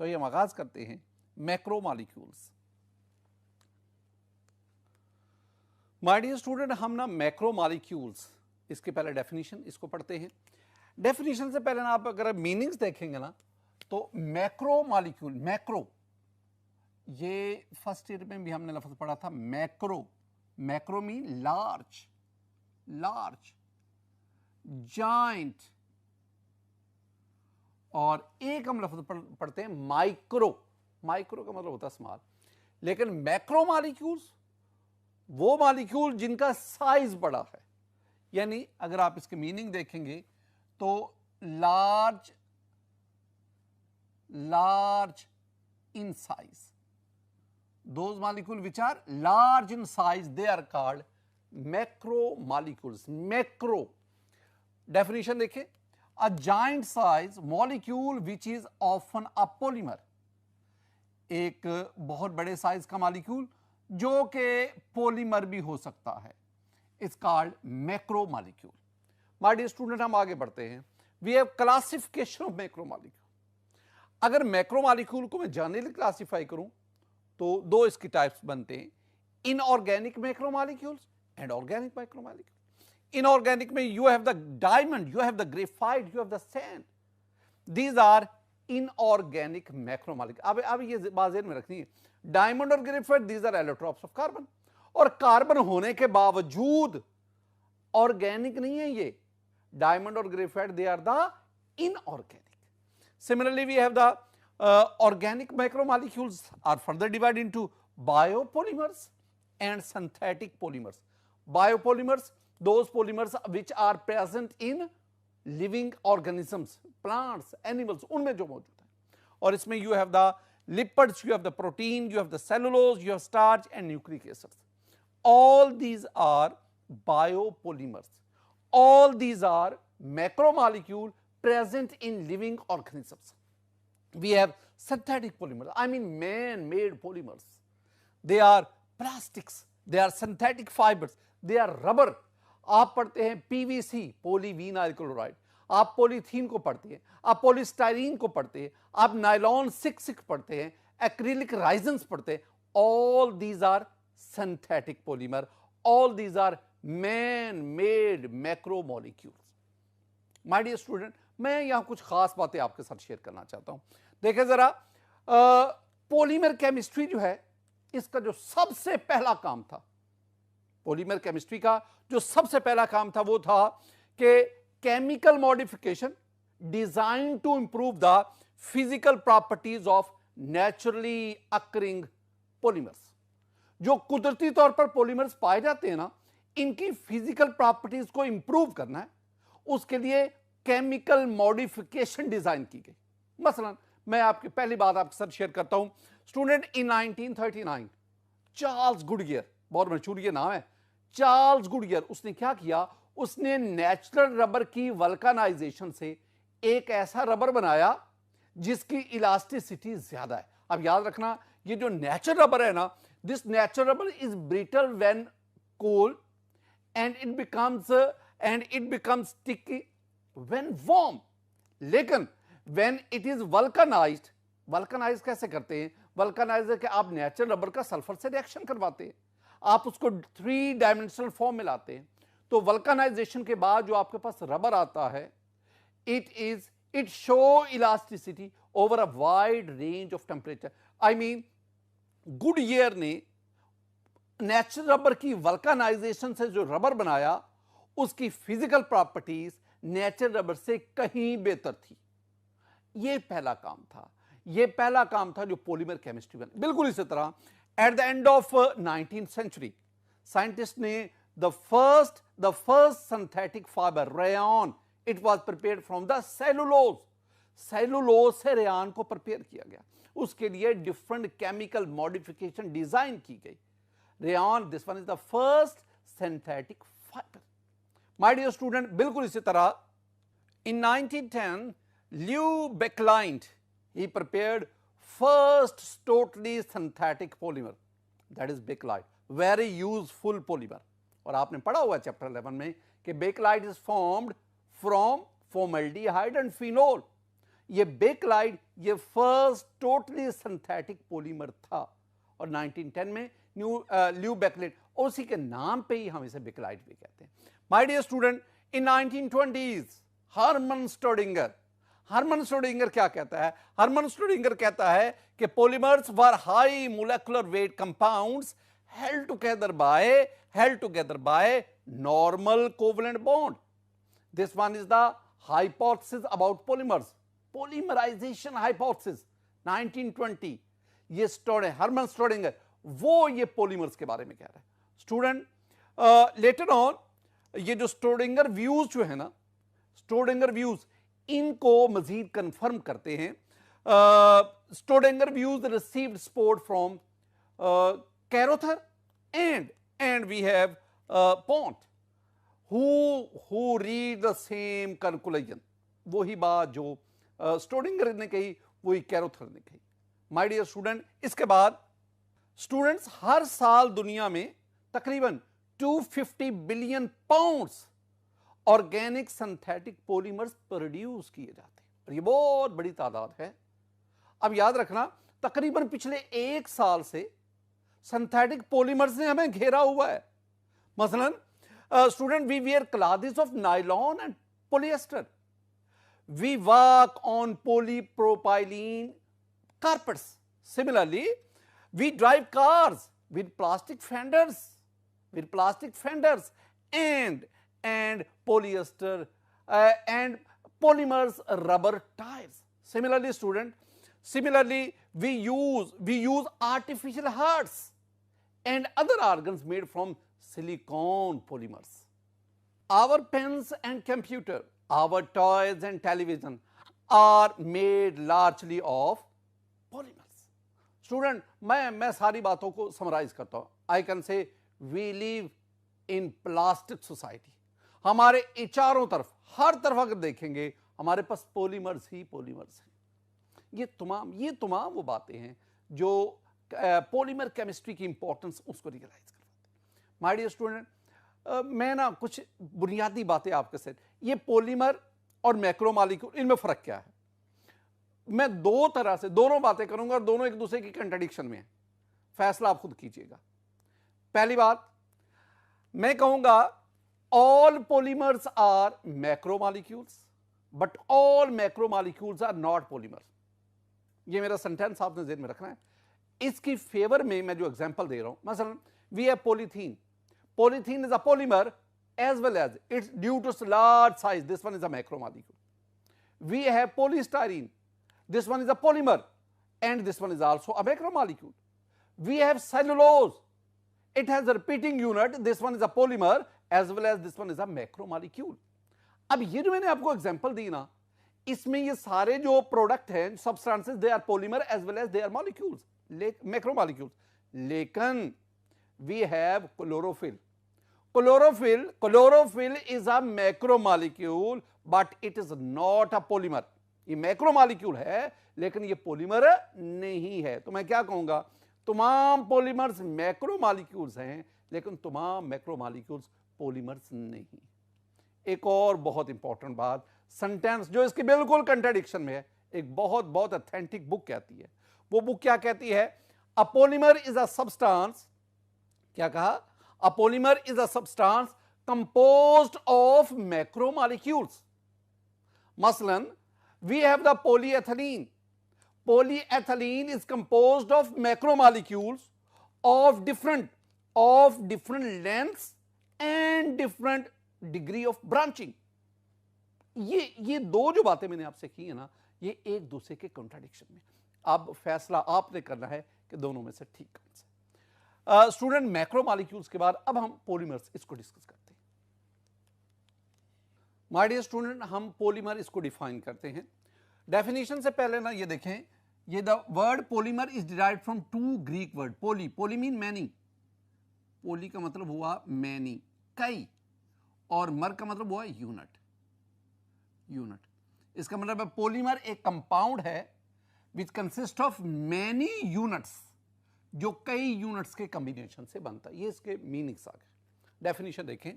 तो ये हम आगाज करते हैं मैक्रोमॉलिक्यूल्स। माय डियर स्टूडेंट, हम ना मैक्रोमॉलिक्यूल्स, इसके पहले डेफिनेशन इसको पढ़ते हैं। डेफिनेशन से पहले ना आप अगर मीनिंग्स देखेंगे ना तो मैक्रोमॉलिक्यूल, मैक्रो, ये फर्स्ट ईयर में भी हमने लफ्ज पढ़ा था macro. Macro mean large, large, giant, और एक हम लफ्ज पढ़ते हैं माइक्रो। माइक्रो का मतलब होता है स्मॉल, लेकिन मैक्रो मॉलिक्यूल्स वो मॉलिक्यूल जिनका साइज बड़ा है। यानी अगर आप इसके मीनिंग देखेंगे तो large, large in size, those molecules which are large in size, they are called macromolecules. Macro definition देखें, a giant size molecule which is often a polymer, एक बहुत बड़े साइज का मॉलिक्यूल जो कि पॉलीमर भी हो सकता है, it's called macromolecule. My dear student, हम आगे बढ़ते हैं। We have classification of macromolecule. अगर मैक्रोमॉलिक्यूल को मैं जनरली क्लासिफाई करूं तो दो इसकी टाइप्स बनते हैं, inorganic macromolecules and organic macromolecule. Inorganic में you have the diamond, you have the graphite, you have the sand, these are inorganic macromolecule. अब ये बात ज़हन में रखनी है, डायमंड और graphite these are allotropes of carbon, और कार्बन होने के बावजूद ऑर्गेनिक नहीं है ये। डायमंड और graphite they are the inorganic. Similarly we have the organic macromolecules are further divided into biopolymers and synthetic polymers. Biopolymers, those polymers which are present in living organisms, plants, animals, उनमें जो मौजूद है। और इसमें you have the lipids, you have the protein, you have the cellulose, you have starch and nucleic acids. All these are biopolymers. All these are macromolecules present in living organisms. We have synthetic polymers, I mean man-made polymers. They are plastics, they are synthetic fibers, they are rubber. आप पढ़ते हैं PVC, polyvinyl chloride, आप polythene को पढ़ते हैं, आप polystyrene को पढ़ते हैं, आप नायलॉन 6 पढ़ते हैं, एक्रिलिक राइजन्स पढ़ते हैं। All these are synthetic polymer, all these are man-made macromolecules. My dear student, मैं यहां कुछ खास बातें आपके साथ शेयर करना चाहता हूं। देखिए जरा, पॉलीमर केमिस्ट्री जो है, इसका जो सबसे पहला काम था, पॉलीमर केमिस्ट्री का जो सबसे पहला काम था वो था कि chemical modification design to improve the physical properties of naturally occurring polymers. जो कुदरती तौर पर पॉलीमर्स पाए जाते हैं ना, इनकी फिजिकल प्रॉपर्टीज को इंप्रूव करना है, उसके लिए केमिकल मॉडिफिकेशन डिजाइन की गई। मसलन मैं आपकी पहली बात आपके साथ शेयर करता हूं स्टूडेंट, इन 1939 चार्ल्स गुडगियर, बहुत मशहूर ये नाम है, चार्ल्स गुडगियर, उसने क्या किया, उसने नेचुरल रबर की वल्कनाइजेशन से एक ऐसा रबर बनाया जिसकी इलास्टिसिटी ज्यादा है। अब याद रखना, ये जो नेचुरल रबर है ना, this natural rubber is brittle when cold and it becomes sticky when warm, लेकिन when it is vulcanized, vulcanize कैसे करते हैं, वल्कनाइजर के आप नेचुरल रबर का सल्फर से रिएक्शन करवाते हैं, आप उसको 3 डायमेंशनल फॉर्म में लाते हैं, तो वल्कनाइजेशन के बाद जो आपके पास रबर आता है, it show elasticity over a wide range of temperature. I mean, Goodyear ने नेचुरल रबर की वल्कनाइजेशन से जो रबर बनाया, उसकी फिजिकल प्रॉपर्टीज नेचुरल रबर से कहीं बेहतर थी। यह पहला काम था, यह पहला काम था जो पॉलीमर केमिस्ट्री में। बिल्कुल इसी तरह at the end of 19th century scientist ने the first synthetic fibre rayon, it was prepared from the cellulose. Cellulose से रेयॉन को प्रिपेयर किया गया, उसके लिए डिफरेंट केमिकल मॉडिफिकेशन डिजाइन की गई। Rayon, this one is the first synthetic fibre. My dear student, बिल्कुल इसी तरह इन 1910 ल्यू बेकलाइंट, he prepared first totally synthetic polymer, that is bakelite, very useful polymer। और आपने पढ़ा हुआ चैप्टर 11 में कि bakelite is formed from formaldehyde and phenol। ये बेकलाइड ये फर्स्ट टोटली सिंथेटिक पॉलीमर था और 1910 में ल्यू बेकलाइड, उसी के नाम पे ही हम इसे बेकलाइड भी कहते हैं। My dear student, in 1920s Hermann Staudinger क्या कहता है? हर्मन स्टोडिंगर कहता है कि polymers were high molecular weight compounds held together by normal covalent bond. This one is the hypothesis about polymers, polymerization hypothesis 1920. ये हर्मन स्टोडिंगर वो ये polymers के बारे में कह रहा है। स्टूडेंट लेटर ऑन ये जो स्टोडिंगर व्यूज जो है ना, स्टोडिंगर व्यूज इनको मजीद कंफर्म करते हैं। Staudinger views received support from Carruthers and we have Pont who read the same conclusion. वही बात जो स्टोडिंगर ने कही वही कैरोथर ने कही। माय डियर स्टूडेंट, इसके बाद स्टूडेंट्स हर साल दुनिया में तकरीबन 250 billion pounds organic synthetic polymers produce किए जाते हैं और ये बहुत बड़ी तादाद है। अब याद रखना, तकरीबन पिछले एक साल से सिंथेटिक पॉलीमर्स ने हमें घेरा हुआ है। मसलन student, we wear clothes of nylon and polyester, we work on polypropylene carpets. Similarly, we drive cars with plastic fenders and polyester and polymers rubber tires. Similarly, student, we use artificial hearts and other organs made from silicone polymers. Our pens and computer, our toys and television are made largely of polymers. Student, मैं सारी बातों को summarise करता हूं। I can say we live in plastic society. हमारे चारों तरफ, हर तरफ अगर देखेंगे हमारे पास पॉलीमर्स ही पॉलीमर्स हैं। ये तमाम वो बातें हैं जो पॉलीमर केमिस्ट्री की इंपॉर्टेंस उसको रियलाइज करवाते हैं। माय डियर स्टूडेंट, मैं ना कुछ बुनियादी बातें आपके साथ, ये पॉलीमर और मैक्रोमॉलिक्यूल, इनमें फर्क क्या है? मैं दो तरह से दोनों बातें करूंगा और दोनों एक दूसरे की कंट्राडिक्शन में है, फैसला आप खुद कीजिएगा। पहली बात, मैं कहूंगा all polymers are macromolecules but all macromolecules are not polymers. ये मेरा सेंटेंस आपने ज़हन में रखना है। इसकी फेवर में मैं जो एग्जांपल दे रहा हूं, मसलन we have polythene is a polymer as well as it's due to large size, this one is a macromolecule. We have polystyrene, this one is a polymer and this one is also a macromolecule. We have cellulose, it has a repeating unit, this one is a polymer as well as this one is a macromolecule. अब ये जो मैंने आपको example दी ना, इसमें ये सारे जो प्रोडक्ट हैं, substances, they are polymer as well as they are molecules, macromolecules. लेकिन we have chlorophyll. Chlorophyll is a macromolecule but it is not a polymer. ये मैक्रोमॉलिक्यूल है लेकिन ये पॉलीमर नहीं है। तो मैं क्या कहूंगा, तमाम पॉलीमर्स मैक्रोमॉलिक्यूल्स हैं लेकिन तमाम मैक्रोमॉलिक्यूल्स पॉलीमर्स नहीं। एक और बहुत इंपॉर्टेंट बात, सेंटेंस जो इसकी बिल्कुल कंट्राडिक्शन में है, एक बहुत ऑथेंटिक बुक कहती है। वो बुक क्या कहती है? A polymer is a substance, क्या कहा? A polymer is a substance composed of macromolecules. Maslan, we have the polyethylene. Polyethylene is composed of macromolecules of different lengths and different degree of branching. ये दो जो बातें मैंने आपसे की है ना, ये एक दूसरे के कॉन्ट्राडिक्शन में। अब फैसला आपने करना है कि दोनों में से ठीक कौन सा। स्टूडेंट, मैक्रोमॉलिक्यूल्स के बाद अब हम पॉलीमर्स इसको डिस्कस करते हैं। माय डियर स्टूडेंट, हम पॉलीमर इसको डिफाइन करते हैं। डेफिनेशन से पहले ना ये देखें, ये the word polymer is derived from two Greek word. Poly mean many, poly का मतलब हुआ मैनी, कई, और मर का मतलब हुआ यूनिट। इसका मतलब है पॉलीमर एक कंपाउंड है which consist of many units, जो कई यूनिट्स के कॉम्बिनेशन से बनता है। ये इसके मीनिंग्स आ गए। डेफिनेशन देखें,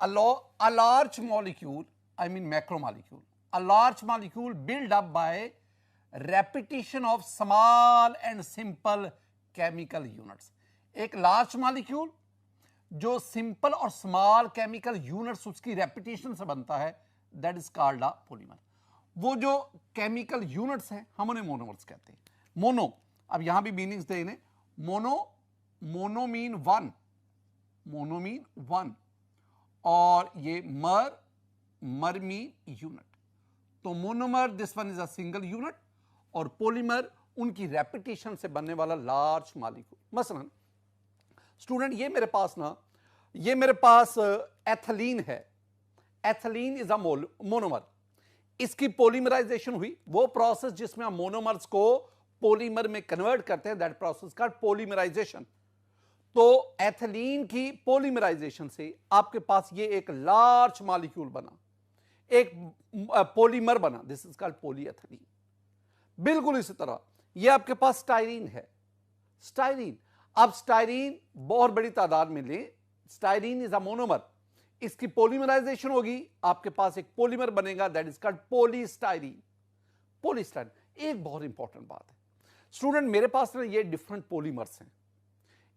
a large molecule, I mean macromolecule, a large molecule built up by repetition of small and simple chemical units. एक लार्ज मॉलिक्यूल जो सिंपल और स्मॉल केमिकल यूनिट्स उसकी रेपिटेशन से बनता है, that is called a polymer. वो जो chemical units हैं हम उन्हें मोनोमर्स कहते हैं। मोनो, अब यहां भी मीनिंग्स दे इन्हें। मोनो मीन वन, और ये मर मीन यूनिट। तो monomer this one is a single unit, और पॉलीमर उनकी रेपिटेशन से बनने वाला लार्ज मॉलिक्यूल। मसलन स्टूडेंट ये मेरे पास एथिलीन है। Ethylene is a monomer. इसकी पॉलीमराइजेशन हुई, वो प्रोसेस जिसमें हम मोनोमर्स को पॉलीमर में कन्वर्ट करते हैं, दैट प्रोसेस का पॉलीमराइजेशन। तो एथिलीन की पॉलीमराइजेशन से आपके पास ये एक लार्ज मॉलिक्यूल बना, एक पॉलीमर बना, दिस इज कॉल्ड पॉलीएथिलीन। बिल्कुल इसी तरह ये आपके पास स्टाइरीन है। स्टाइरीन, अब स्टाइरीन बहुत बड़ी तादाद में ले, स्टाइरीन इज अ मोनोमर। इसकी पॉलीमराइजेशन होगी, आपके पास एक पॉलीमर बनेगा, that is called polystyrene. Polystyrene एक बहुत इंपॉर्टेंट बात है स्टूडेंट, मेरे पास ना ये डिफरेंट पॉलीमर्स हैं।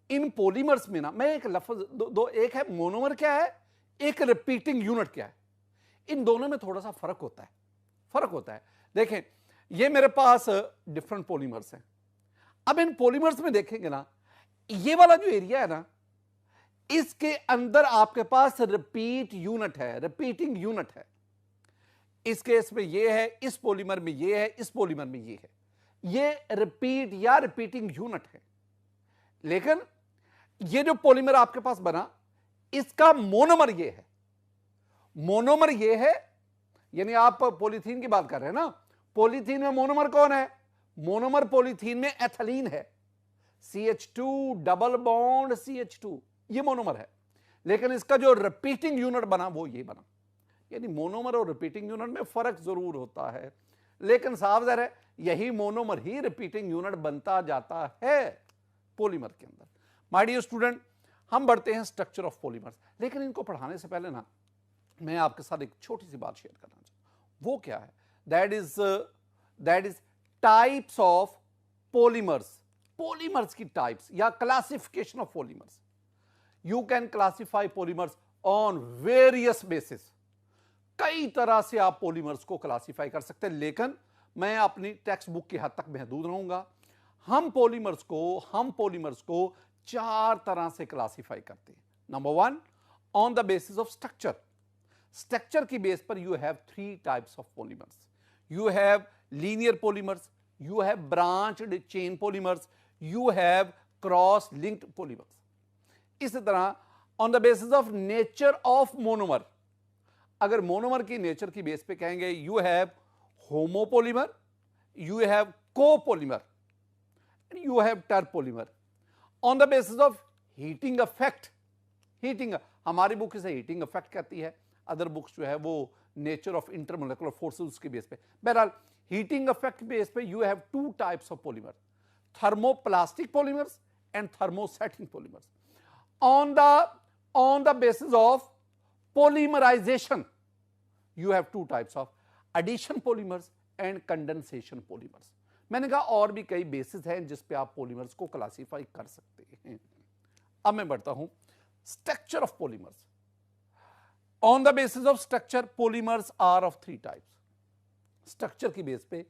इन पॉलीमर्स में ना मैं एक लफ्ज दो, एक है मोनोमर क्या है, एक रिपीटिंग यूनिट क्या है। इन दोनों में थोड़ा सा फर्क होता है। देखें, ये मेरे पास डिफरेंट पॉलीमर्स हैं। अब इन पॉलीमर्स में देखेंगे ना, ये वाला जो एरिया है ना, इसके अंदर आपके पास रिपीटिंग यूनिट है। इस केस में ये है, इस पॉलीमर में ये है, इस पॉलीमर में ये है। ये रिपीटिंग यूनिट है। लेकिन ये जो पॉलीमर आपके पास बना, इसका मोनोमर ये है। यानी आप पॉलीथीन की बात कर रहे हैं ना, पॉलीथीन में मोनोमर कौन है? मोनोमर पॉलीथीन में एथिलीन है, CH2 डबल बॉन्ड CH2, ये मोनोमर है। लेकिन इसका जो रिपीटिंग यूनिट बना वो ये बना। यानी मोनोमर और रिपीटिंग यूनिट में फर्क जरूर होता है, लेकिन साफ ज़ाहिर है यही मोनोमर ही रिपीटिंग यूनिट बनता जाता है पॉलीमर के अंदर। माय डियर स्टूडेंट, हम बढ़ते हैं स्ट्रक्चर ऑफ पॉलीमर्स। लेकिन इनको पढ़ाने से पहले ना मैं आपके साथ एक छोटी सी बात शेयर करना चाहता हूं। वो क्या है? That is types of polymers. Polymers की टाइप्स या classification of polymers. You can classify polymers on various basis. कई तरह से आप पॉलीमर्स को क्लासिफाई कर सकते हैं, लेकिन मैं अपनी टेक्स्ट बुक की हद तक महदूद रहूंगा। हम पॉलीमर्स को 4 तरह से क्लासिफाई करते हैं। Number 1, on the basis of structure. Structure की बेस पर you have 3 types of polymers. You have linear polymers, you have branched chain polymers, you have cross linked polymers. इसी तरह on the basis of nature of monomer, अगर monomer की nature की base पे कहेंगे, you have homopolymer, you have copolymer, you have terpolymer. On the basis of heating effect, हमारी book इसे heating effect कहती है, अदर बुक्स जो है वो नेचर ऑफ इंटरमोलिकुलर फोर्सेस के बेस पे। बहरहाल हीटिंग इफेक्ट बेस पे you have 2 types of polymer, thermoplastic polymers and thermosetting polymers. on the basis of polymerization you have 2 types of addition polymers and condensation polymers। मैंने कहा और भी कई basis हैं जिस पे आप पॉलीमर्स को क्लासिफाई कर सकते हैं। अब मैं बढ़ता हूं structure of polymers. On the basis of structure polymers are of 3 types. Structure की बेस पे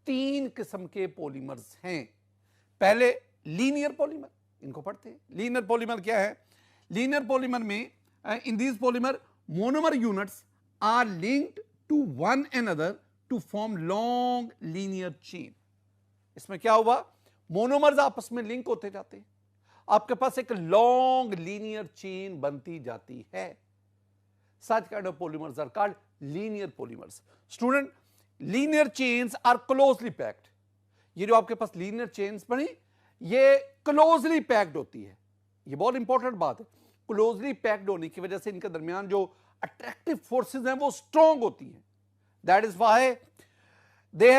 3 किस्म के पॉलीमर्स हैं। पहले लीनियर पॉलीमर, इनको पढ़ते हैं। लीनियर पॉलीमर क्या है? लीनियर पॉलीमर में in these polymer monomer units are linked to one another to form long linear chain. इसमें क्या हुआ? मोनोमर्स आपस में लिंक होते जाते हैं, आपके पास एक लॉन्ग लीनियर चेन बनती जाती है। Such kind of polymers are called linear polymers। Student, linear chains are closely packed। ये जो आपके पास linear chains बनी, ये closely packed होती है। ये बहुत इंपॉर्टेंट बात है। closely packed होने की वजह से इनके दरमियान जो attractive forces हैं वो strong होती हैं। That is why they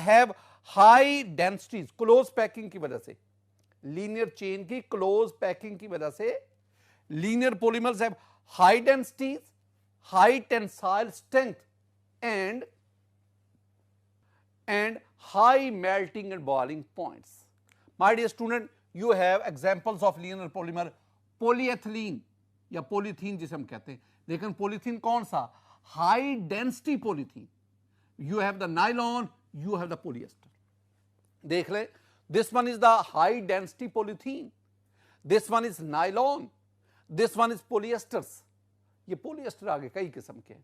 have high densities। close packing की वजह से, linear chain की close packing की वजह से linear polymers have high densities, high tensile strength and high melting and boiling points. My dear student, you have examples of linear polymer, polyethylene या polythene जिसे हम कहते हैं, लेकिन polythene कौन सा? High density polythene. You have the nylon, you have the polyester. देख ले, this one is the high density polythene, this one is nylon, this one is polyesters. ये polyester आगे कई किस्म के हैं.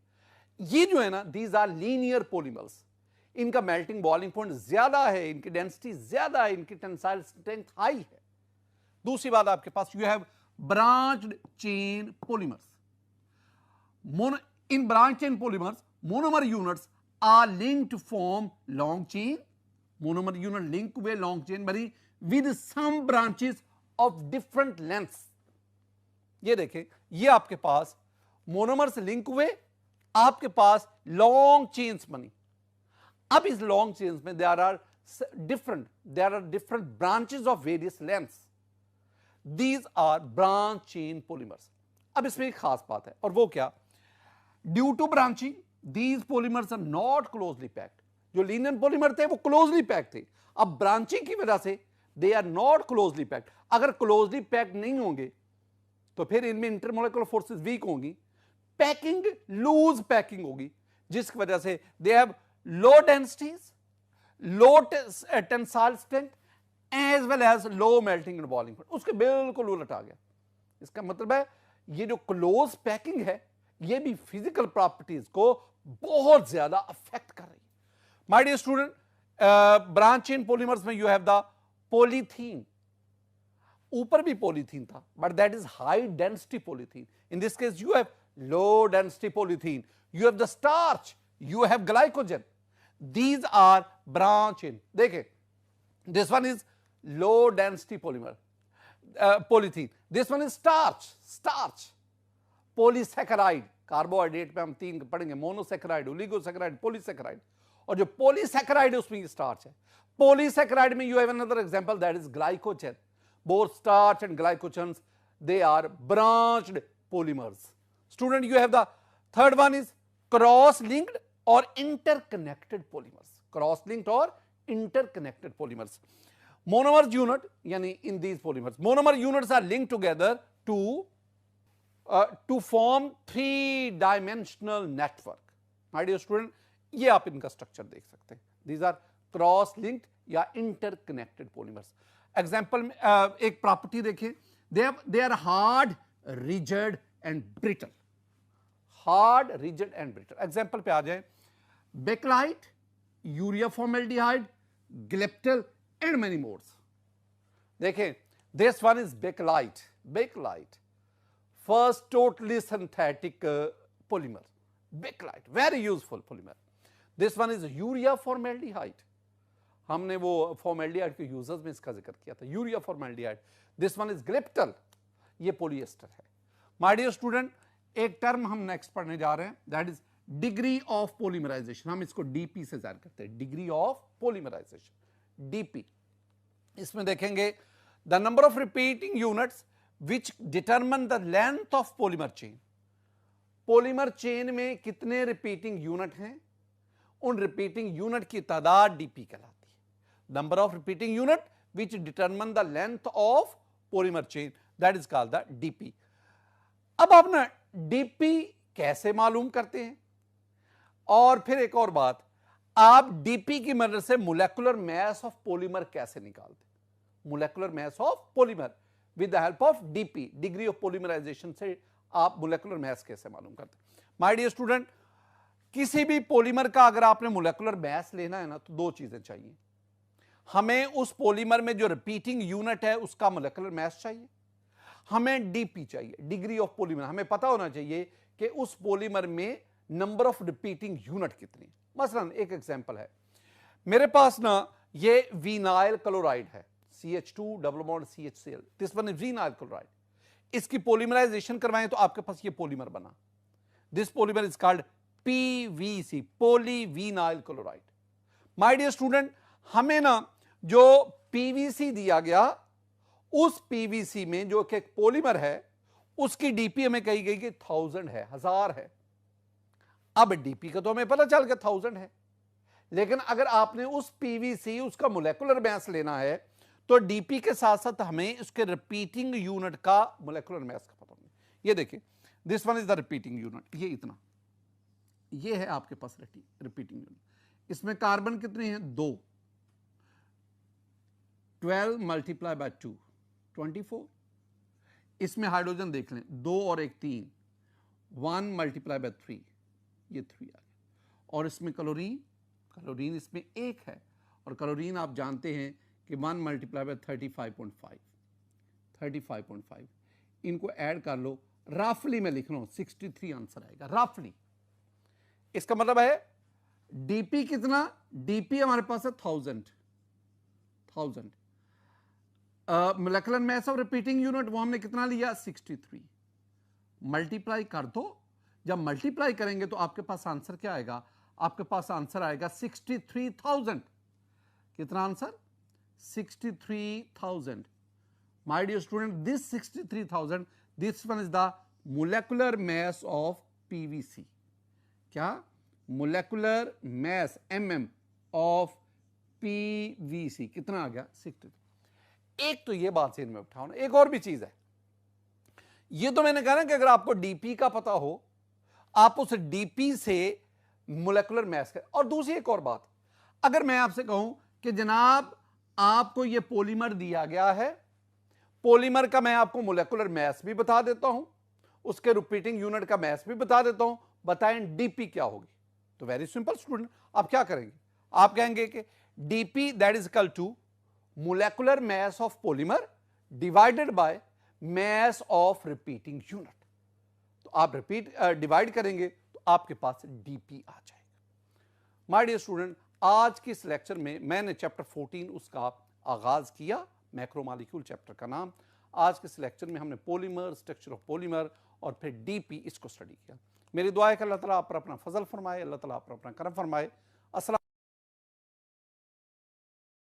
ये जो है ना, these are linear polymers. इनका मेल्टिंग बॉइलिंग पॉइंट ज्यादा है, इनकी डेंसिटी ज्यादा है, इनकी टेंसाइल स्ट्रेंथ हाई है. दूसरी बात आपके पास you have branched chain polymers. In branch chain polymers monomer units are linked to form long chain. Monomer unit link हुए लॉन्ग चेन बनी with some branches of different lengths. ये देखें, ये आपके पास मोनोमर्स लिंक हुए, आपके पास लॉन्ग चेन्स बनी. अब इस लॉन्ग चेन्स में there are different branches of various lengths. These are branch chain polymers. अब इसमें एक खास बात है, और वो क्या? Due to branching these polymers are not closely packed. जो लीनियर पॉलीमर थे वो क्लोजली पैक्ड थे. अब ब्रांचिंग की वजह से they are not closely packed. अगर क्लोजली पैक्ड नहीं होंगे तो फिर इनमें इंटरमोलिकुलर फोर्सेस वीक होंगी, पैकिंग लूज पैकिंग होगी, जिसकी वजह से they have low densities, low tensile strength as well as low melting and boiling point. उसके बिल्कुल उलट आ गया. इसका मतलब है ये जो क्लोज पैकिंग है ये भी फिजिकल प्रॉपर्टीज को बहुत ज्यादा अफेक्ट कर रही है. My dear student, branch chain polymers में यू हैव द पॉलीथीन. ऊपर भी पॉलीथीन था, but that is high density polythene. In this case you have low density polythene. You have the starch, you have glycogen. These are branch chain. देखें, this one is low density polymer, polythene. This one is starch, polysaccharide. Carbohydrate पे हम तीन पढ़ेंगे, monosaccharide, oligosaccharide, polysaccharide. और जो polysaccharide है उसमें starch है. पॉलीसैकेराइड में you have another example, that is glycogen. Both starch and glycogens, they are branched polymers. Student, you have the third one is cross-linked or interconnected polymers. Cross-linked or interconnected polymers. Monomer unit, yani in these polymers, monomer units are linked together to form three-dimensional network. My dear student, ये आप इनका structure देख सकते हैं. These are cross-linked या interconnected polymers. Example में एक property देखिए, they are hard, rigid and brittle. Hard, rigid and brittle. Example पे आ जाए, bakelite, urea formaldehyde, glyptal and many mores. देखें, this one is bakelite. Bakelite first totally synthetic polymer. Bakelite very useful polymer. This one is urea formaldehyde. हमने वो formaldehyde के users में इसका जिक्र किया था, urea formaldehyde. This one is glyptal, ये पॉलीएस्टर है. माय डियर स्टूडेंट, एक टर्म हम नेक्स्ट पढ़ने जा रहे हैं, that is degree of polymerisation. हम इसको डीपी से जाहिर करते हैं, डिग्री ऑफ पॉलीमराइजेशन, डीपी. इसमें देखेंगे the number of repeating units which determine the length of polymer chain. Polymer chain में कितने रिपीटिंग यूनिट हैं, उन रिपीटिंग यूनिट की तादाद डीपी कहलाती है. Number of repeating unit which determine the length of polymer chain, that is called the DP. अब आप ना डीपी कैसे मालूम करते हैं, और फिर एक और बात, आप डीपी की मदद से मोलेकुलर मास ऑफ पॉलीमर कैसे निकालते हैं. Molecular mass of polymer with the help of DP, degree of polymerisation से आप मोलेकुलर मास कैसे मालूम करते हैं. माय डियर स्टूडेंट, किसी भी पॉलीमर का अगर आपने मोलेकुलर मास लेना है ना, तो दो चीजें चाहिए. हमें उस पॉलीमर में जो रिपीटिंग यूनिट है उसका मोलेकुलर मास चाहिए, हमें डीपी चाहिए, डिग्री ऑफ पॉलीमर. हमें पता होना चाहिए कि उस पॉलीमर में नंबर ऑफ रिपीटिंग यूनिट कितनी. मसलन एक एग्जांपल है, मेरे पास ना ये विनाइल क्लोराइड है, CH2 double bond CHCl. This one is vinyl chloride. इसकी पॉलीमराइजेशन करवाएं तो आपके पास ये पॉलीमर बना. This polymer is called PVC, polyvinyl chloride. My dear student, हमें ना जो PVC दिया गया, उस PVC में जो एक पॉलीमर है उसकी डीपी हमें कही गई कि 1000 है, 1000 है. अब डीपी का तो हमें पता चल गया 1000 है, लेकिन अगर आपने उस पीवीसी उसका मोलेकुलर मास लेना है तो डीपी के साथ साथ हमें उसके रिपीटिंग यूनिट का मोलेकुलर मास का पता होगा। ये देखिए, this one is the repeating unit, ये इतना, ये है आपके पास रिपीटिंग यूनिट। इसमें कार्बन कितने हैं? 2, 12 मल्टीप्लाई बाय 2 24। इसमें हाइड्रोजन देख लें, 2 और 1 3, 1 मल्टीप्लाई बाय 3, ये 3 आ गया। और इसमें क्लोरीन, क्लोरीन इसमें 1 है, और क्लोरीन आप जानते हैं कि 1 मल्टीप्लाई बाय 35.5, 35.5। इनको ऐड कर लो, रफली मैं लिख रहा हूं 63 आंसर आएगा, रफली। इसका मतलब है डीपी कितना? डीपी हमारे पास है 1000 molecular mass of repeating unit वो हमने कितना लिया? 63। मल्टीप्लाई कर दो, जब मल्टीप्लाई करेंगे तो आपके पास आंसर क्या आएगा? आपके पास आंसर आएगा 63,000। कितना answer? 63,000। My dear student, this 63,000, this one is the molecular mass of PVC. क्या? Molecular mass mm of PVC कितना आ गया? 63। एक तो ये बात से इनमें उठाओ ना, एक और भी चीज है। ये तो मैंने कहा ना कि अगर आपको डीपी का पता हो, आप उस डीपी से मोलेकुलर मास कर। और दूसरी एक और बात, अगर मैं आपसे कहूं कि जनाब आपको ये पॉलीमर दिया गया है, पॉलीमर का मैं आपको मोलेकुलर मास भी बता देता हूं, उसके रिपीटिंग यूनिट का मास भी बता देता हूं, बताएं डीपी क्या होगी? तो वेरी सिंपल स्टूडेंट, आप क्या करेंगे? आप कहेंगे कि DP that is equal to molecular mass of polymer divided by mass of repeating unit. तो आप डिवाइड करेंगे तो आपके पास डीपी आ जाएगा। माय डियर स्टूडेंट, आज के इस लेक्चर में मैंने चैप्टर 14 उसका आगाज किया, मैक्रोमॉलिक्यूल चैप्टर का नाम। आज के इस लेक्चर में हमने पॉलीमर, स्ट्रक्चर ऑफ पॉलीमर और फिर डीपी, इसको स्टडी किया। मेरी दुआ है कि अल्लाह ताला आप पर अपना फजल फरमाए, अल्लाह ताला आप पर अपना करम फरमाए।